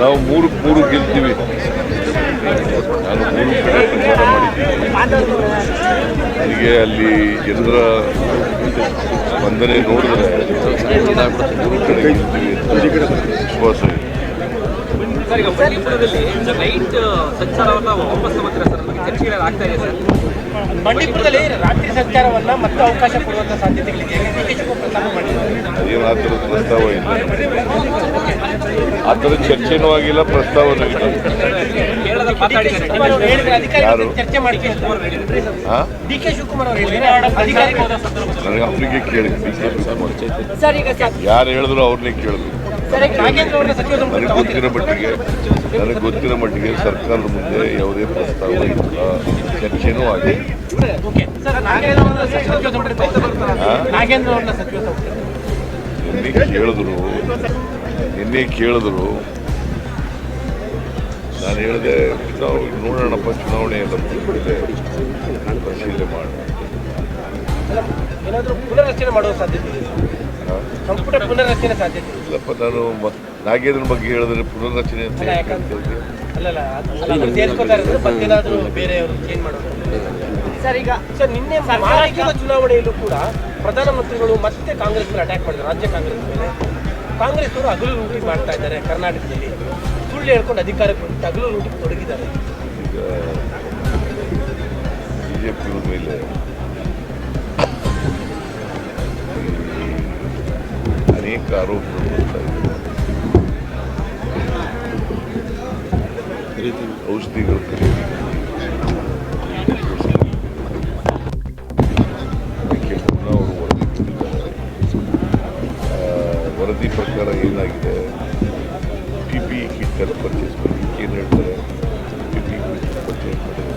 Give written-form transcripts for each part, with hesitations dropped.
ನಾವು ಮೂರು ಗೆಲ್ತೀವಿ. ನಾನು 3 ಕಡೆ ಪ್ರಚಾರ ಮಾಡಿದ್ದೀನಿ. ನನಗೆ ಅಲ್ಲಿ ಜನರ ಸ್ಪಂದನೆ ನೋಡಿದ್ರೆ 3 ಕಡೆ ಗೆಲ್ತೀವಿ ಅಂತ ವಿಶ್ವಾಸ ಇದೆ. ಸರ್, ಈಗ ಬಂಡೀಪುರದಲ್ಲಿ ನೈಟ್ ಸಂಚಾರವನ್ನು ವಾಪಸ್ ತಗೋತೀರಾ ಸರ್? ಚರ್ಚೆಗಳು ಆಗ್ತಾ ಇದೆ ಸರ್. ಬಂಡೀಪುರದಲ್ಲಿ ರಾತ್ರಿ ಸಂಚಾರವನ್ನು ಮತ್ತೆ ಅವಕಾಶ ಕೊಡುವಂಥ ಸಾಧ್ಯತೆಗಳಿದೆ. ಅದೇನು ಆ ಥರದ ಪ್ರಸ್ತಾವ ಇಲ್ಲ, ಆ ಥರದ ಚರ್ಚೆನೂ ಆಗಿಲ್ಲ, ಪ್ರಸ್ತಾವನೂ ಇಲ್ಲ. ಯಾರು ನನಗೆ ಅವರಿಗೆ ಕೇಳಿ, ಯಾರು ಹೇಳಿದ್ರು ಅವ್ರನ್ನೇ ಕೇಳಬೇಕು. ನನಗೆ ಗೊತ್ತಿರೋ ಮಟ್ಟಿಗೆ ಸರ್ಕಾರದ ಮುಂದೆ ಯಾವುದೇ ಪ್ರಸ್ತಾವ ಇಲ್ಲ, ಚರ್ಚೆನೂ ಆಗಿದೆ. ನಿನ್ನೆ ಕೇಳಿದ್ರು ನಾನು ಹೇಳಿದೆ ನೋಡೋಣಪ್ಪ, ಚುನಾವಣೆ ಎಲ್ಲ ಪರಿಶೀಲನೆ ಮಾಡಿ ಪುನರ್ರಚನೆ ಮಾಡುವ ಸಾಧ್ಯತೆ ಇದೆ. ಸಂಪುಟ ಪುನರ್ರಚನೆ ಸಾಧ್ಯತೆ ಇಲ್ಲಪ್ಪ. ನಾನು ನಾಗೇಂದ್ರನ ಬಗ್ಗೆ ಹೇಳಿದ್ರೆ ಪುನರ್ರಚನೆ ಅಂತ ಸರ್. ಈಗ ಸರ್, ನಿನ್ನೆ ಮಹಾರಾಷ್ಟ್ರದ ಚುನಾವಣೆಯಲ್ಲೂ ಕೂಡ ಪ್ರಧಾನಮಂತ್ರಿಗಳು ಮತ್ತೆ ಕಾಂಗ್ರೆಸ್ ಮೇಲೆ ಅಟ್ಯಾಕ್ ಮಾಡಿದ್ರು. ರಾಜ್ಯ ಕಾಂಗ್ರೆಸ್ ಮೇಲೆ ಕಾಂಗ್ರೆಸ್ನವರು ಹಗಲು ಲೂಟಿ ಮಾಡ್ತಾ ಇದ್ದಾರೆ. ಕರ್ನಾಟಕದಲ್ಲಿ ಸುಳ್ಳು ಹೇಳ್ಕೊಂಡು ಅಧಿಕಾರಕ್ಕೆ ಬಂದು ಹಗಲು ಲೂಟಿಗೆ ತೊಡಗಿದ್ದಾರೆ. ಈಗ ಬಿಜೆಪಿ ಮೇಲೆ ಅನೇಕ ಆರೋಪಗಳು ಬರ್ತಾ ಇದ್ದಾರೆ. ಔಷಧಿಗಳು ಖರೀದಿ ಅವರು ವರದಿ ಕೊಟ್ಟಿದ್ದಾರೆ. ವರದಿ ಪ್ರಕಾರ ಏನಾಗಿದೆ, PPE ಕಿಟ್ ಎಲ್ಲ ಪರ್ಚೇಸ್ ಮಾಡಲಿಕ್ಕೆ ಏನು ಹೇಳ್ತಾರೆ, PPE ಕಿಟ್ ಪರ್ಚೇಸ್ ಮಾಡಿದೆ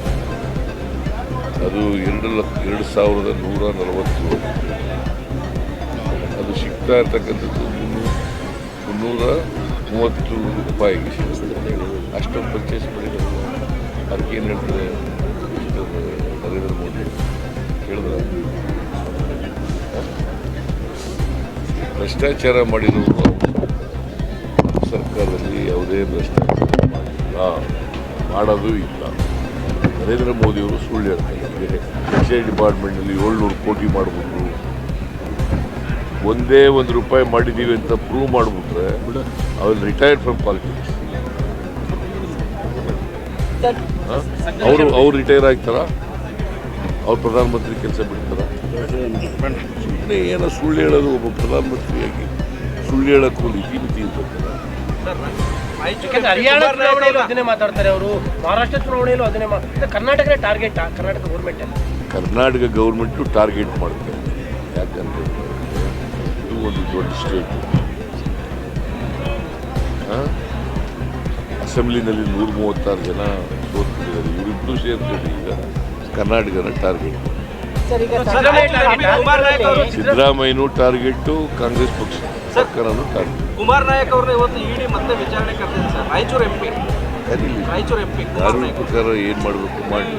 ಅದು 2,140. ಅದು ಸಿಗ್ತಾ ಇರ್ತಕ್ಕಂಥದ್ದು 330 ರೂಪಾಯಿಗೆ ಅಷ್ಟೊಂದು ಪರ್ಚೇಸ್ ಮಾಡಿದ್ರು. ಅದಕ್ಕೆ ಏನು ಹೇಳ್ತಾರೆ ನರೇಂದ್ರ ಮೋದಿ ಹೇಳಿದ್ರೆ, ಭ್ರಷ್ಟಾಚಾರ ಮಾಡಿರೋರು ಸರ್ಕಾರದಲ್ಲಿ ಯಾವುದೇ ಭ್ರಷ್ಟಾಚಾರ ಮಾಡೋದು ಇಲ್ಲ. ನರೇಂದ್ರ ಮೋದಿಯವರು ಸುಳ್ಳು ಹೇಳ್ತಾರೆ. ಎಕ್ಸೈಸ್ ಡಿಪಾರ್ಟ್ಮೆಂಟ್ನಲ್ಲಿ 700 ಕೋಟಿ ಮಾಡಿಬಿಟ್ರು, ಒಂದೇ ₹1 ಮಾಡಿದ್ದೀವಿ ಅಂತ ಪ್ರೂವ್ ಮಾಡಿಬಿಟ್ರೆ ಅವ್ರು ರಿಟೈರ್ಡ್ ಫ್ರಮ್ ಪಾಲಿಟಿಕ್ಸ್. ಅವ್ರು ರಿಟೈರ್ ಆಗ್ತಾರ? ಅವ್ರು ಪ್ರಧಾನಮಂತ್ರಿ ಕೆಲಸ ಬಿಡ್ತಾರ? ಸುಮ್ಮನೆ ಏನೋ ಸುಳ್ಳು ಹೇಳೋದು. ಒಬ್ಬ ಪ್ರಧಾನಮಂತ್ರಿಯಾಗಿ ಸುಳ್ಳು ಹೇಳೋಕ್ಕೂ ಮಿತಿ ಇರ್ಬೇಕಲ್ಲ. ಹರಿಯಾಣ ಚುನಾವಣೆಯಲ್ಲೂ ಅದನ್ನೇ ಮಾತಾಡ್ತಾರೆ ಅವರು, ಮಹಾರಾಷ್ಟ್ರ ಚುನಾವಣೆಯಲ್ಲೂ ಅದನ್ನೇ ಕರ್ನಾಟಕನೇ ಟಾರ್ಗೆಟ್. ಕರ್ನಾಟಕ ಗೌರ್ಮೆಂಟು ಟಾರ್ಗೆಟ್ ಮಾಡ್ತಾರೆ. ಯಾಕಂದ್ರೆ ಇದು ಒಂದು ದೊಡ್ಡ ಸ್ಟೇಟ್. ಅಸೆಂಬ್ಲಿನಲ್ಲಿ 136 ಜನ ಸೋತ್ಬಿಟ್ಟಿದ್ದಾರೆ. ಇವರಿಬ್ಬರು ಸೇರ್ಕೊಂಡು ಈಗ ಕರ್ನಾಟಕನ ಟಾರ್ಗೆಟ್. ಸಿದ್ದರಾಮಯ್ಯನೂ ಟಾರ್ಗೆಟ್ಟು, ಕಾಂಗ್ರೆಸ್ ಪಕ್ಷ ಸರ್ಕಾರನೂ ಟಾರ್ಗೆಟ್. ಕುಮಾರ್ ನಾಯಕ್ ಅವ್ರನ್ನ ಇವತ್ತು ಇಡಿ ಮತ್ತೆ ವಿಚಾರಣೆ ಕರೆದಿದೆ ಸರ್. ರಾಯಚೂರು MP ಪ್ರಕಾರ ಏನು ಮಾಡಬೇಕು ಮಾಡಿ.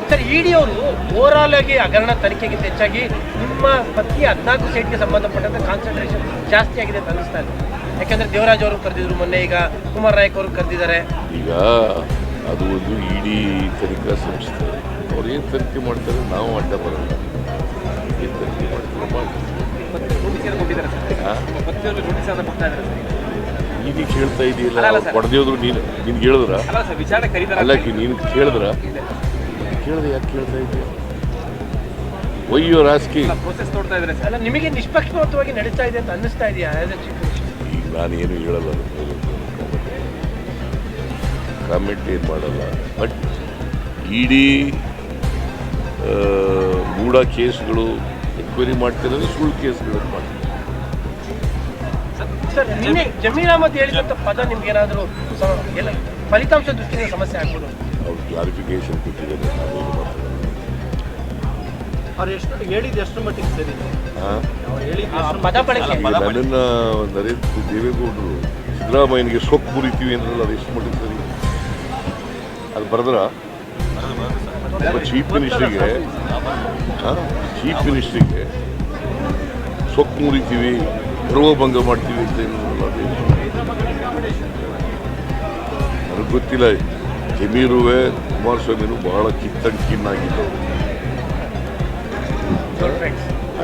ಸರ್, ಇಡಿ ಅವರು ಓವರಾಲ್ ಆಗಿ ಹಗರಣ ತನಿಖೆಗಿಂತ ಹೆಚ್ಚಾಗಿ ನಿಮ್ಮ ಪತ್ನಿ 14 ಸೀಟ್ಗೆ ಸಂಬಂಧಪಟ್ಟಂತೆ ಕಾನ್ಸಂಟ್ರೇಷನ್ ಜಾಸ್ತಿ ಆಗಿದೆ ಅಂತ ಅನಿಸ್ತಾ ಇದೆ. ಯಾಕಂದ್ರೆ ದೇವರಾಜ್ ಅವರು ಕರೆದಿದ್ರು ಮೊನ್ನೆ, ಈಗ ಕುಮಾರ್ ನಾಯಕ್ ಅವರು ಕರೆದಿದ್ದಾರೆ. ಈಗ ಅದು ಒಂದು ಇಡಿ ತನಿಖಾ ಸಂಸ್ಥೆ, ಅವ್ರು ಏನು ತನಿಖೆ ಮಾಡ್ತಾರೆ ನಾವು ಅಡ್ಡ ಬರಲ್ಲ. ಏನು ತನಿಖೆ ಮಾಡ್ತಾರೆ ಮಾಡಿ. ಈಗ ಹೇಳ್ತಾ ಇದೆಯಲ್ಲ, ಹೊಡೆದೇವ್ರು ನಿನ್ಗೆ ಹೇಳಿದ್ರ? ಅಲ್ಲ, ನೀನು ಕೇಳಿದ್ರ? ಕೇಳಿದೆ, ಯಾಕೆ ಕೇಳ್ತಾ ಇದೆಯಾ? ಒಯ್ಯೋ ರಾಜಕೀಯ ನಿಮಗೆ ನಿಷ್ಪಕ್ಷಪಾತವಾಗಿ ನಡೀತಾ ಇದೆ ಅಂತ ಅನ್ನಿಸ್ತಾ ಇದೆಯಾ? ಈಗ ನಾನೇನು ಹೇಳಲ್ಲ, ಕಾಮೆಂಟ್ ಏನು ಮಾಡಲ್ಲ. ಬಟ್ ಇಡೀ ಮೂಢ ಕೇಸ್ಗಳು ಎನ್ಕ್ವೈರಿ ಮಾಡ್ತಿರೋದು ಸುಳ್ಳು ಕೇಸ್ಗಳು ಮಾಡ್ತಾರೆ. ಸರ್, ನಿನ್ನೆ ಜಮೀರ್ ಅಹಮದ್ ಹೇಳಿದಂಥ ಪದ ನಿಮ್ಗೆ ಏನಾದರೂ ಫಲಿತಾಂಶ ದೃಷ್ಟಿಯಿಂದ ಸಮಸ್ಯೆ ಆಗ್ಬೋದು? ಅವ್ರು ಕ್ಲಾರಿಫಿಕೇಶನ್ ಕೊಟ್ಟಿದ್ದಾರೆ. ಅವ್ರು ಎಷ್ಟು ಹೇಳಿದ್ದು ಎಷ್ಟು ಮಟ್ಟಿಗೆ ಸರಿ? ಪದ ಬಳಕೆ ನನ್ನನ್ನು ದೇವೇಗೌಡರು ಸಿದ್ದರಾಮಯ್ಯನಿಗೆ ಸೊಕ್ಕು ಮುರಿತೀವಿ ಅಂದ್ರಲ್ಲ, ಅದು ಎಷ್ಟು ಮಟ್ಟಿಗೆ ಸರಿ? ಅದು ಬರೆದ್ರ ಚೀಫ್ ಮಿನಿಸ್ಟ್ರಿಗೆ ಸೊಕ್ಕು ಮುರಿತೀವಿ, ಗೌರವಭಂಗ ಮಾಡ್ತೀವಿ ಅಂತ ಏನಿಲ್ಲ. ಗೊತ್ತಿಲ್ಲ. ಜಮೀರುವೆ ಕುಮಾರಸ್ವಾಮಿನೂ ಬಹಳ ಕಿನ್ನಾಗಿದ್ದವರು.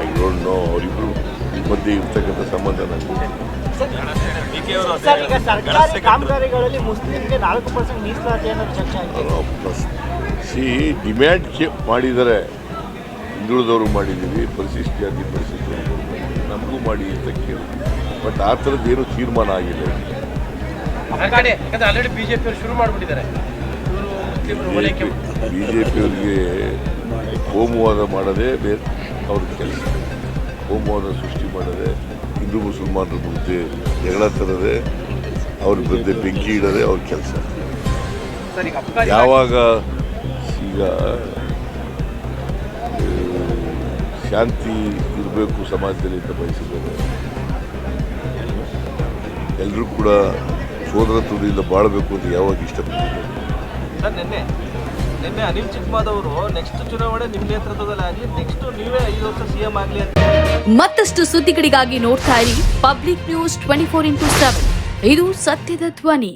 ಐ ಡೋಂಟ್ ನೋ ಅವರಿಬ್ಬರು ಮಧ್ಯೆ ಇರ್ತಕ್ಕಂಥ ಸಂಬಂಧ ನನಗೆ. ಸರ್, ಈಗ ಸರ್ಕಾರಿ ಕಾಮಗಾರಿಗಳಲ್ಲಿ ಮುಸ್ಲಿಂಗೆ 4% ಮೀಸಲಾತಿ ಅನ್ನೋದು ಚರ್ಚೆ ಆಗಿದೆ. ಡಿಮ್ಯಾಂಡ್ ಮಾಡಿದರೆ ಹಿಂದುಳಿದವರು ಮಾಡಿದ್ದೀವಿ, ಪರಿಶಿಷ್ಟ ಜಾತಿ ಪರಿಶಿಷ್ಟ ನಮಗೂ ಮಾಡಿ ಅಂತ ಕೇಳಿ, ಬಟ್ ಆ ಥರದ್ದೇನು ತೀರ್ಮಾನ ಆಗಿಲ್ಲ. ಆಲ್ರೆಡಿ ಬಿಜೆಪಿ ಶುರು ಮಾಡಿಬಿಟ್ಟಿದ್ದಾರೆ. ಬಿಜೆಪಿಯವರಿಗೆ ಕೋಮುವಾದ ಮಾಡೋದೇ ಬೇರೆ ಅವ್ರ ಕೆಲಸ. ಕೋಮುವಾದ ಸೃಷ್ಟಿ ಮಾಡೋದೇ, ಹಿಂದೂ ಮುಸಲ್ಮಾನರ ಮುಂದೆ ಜಗಳ ತರದೆ, ಅವ್ರ ಮುಂದೆ ಬೆಂಕಿ ಇಡೋದೇ ಅವ್ರ ಕೆಲಸ. ಯಾವಾಗ ಈಗ ಶಾಂತಿ ಇರಬೇಕು ಸಮಾಜದಲ್ಲಿ ಅಂತ ಬಯಸಿದ್ದಾರೆ, ಎಲ್ಲರೂ ಕೂಡ ಸೋದರತ್ವದಿಂದ ಬಾಳಬೇಕು ಅಂತ ಯಾವಾಗ ಇಷ್ಟಪಟ್ಟಿದ್ದಾರೆ. ಸರ್, ನಿನ್ನೆ ಅನಿಲ್ ಚಿಕ್ಕಮಾದ್ ಅವರು ನೆಕ್ಸ್ಟ್ ಚುನಾವಣೆ ನಿಮ್ಮ ನೇತೃತ್ವದಲ್ಲಿ ಆಗಲಿ, ನೆಕ್ಸ್ಟ್ ನೀವೇ 5 ವರ್ಷ CM ಆಗಲಿ ಅಂತ. ಮತ್ತಷ್ಟು ಸುದ್ದಿಗಳಿಗಾಗಿ ನೋಡ್ತಾ ಇರಿ ಪಬ್ಲಿಕ್ ನ್ಯೂಸ್ 24x7. ಇದು ಸತ್ಯದ ಧ್ವನಿ.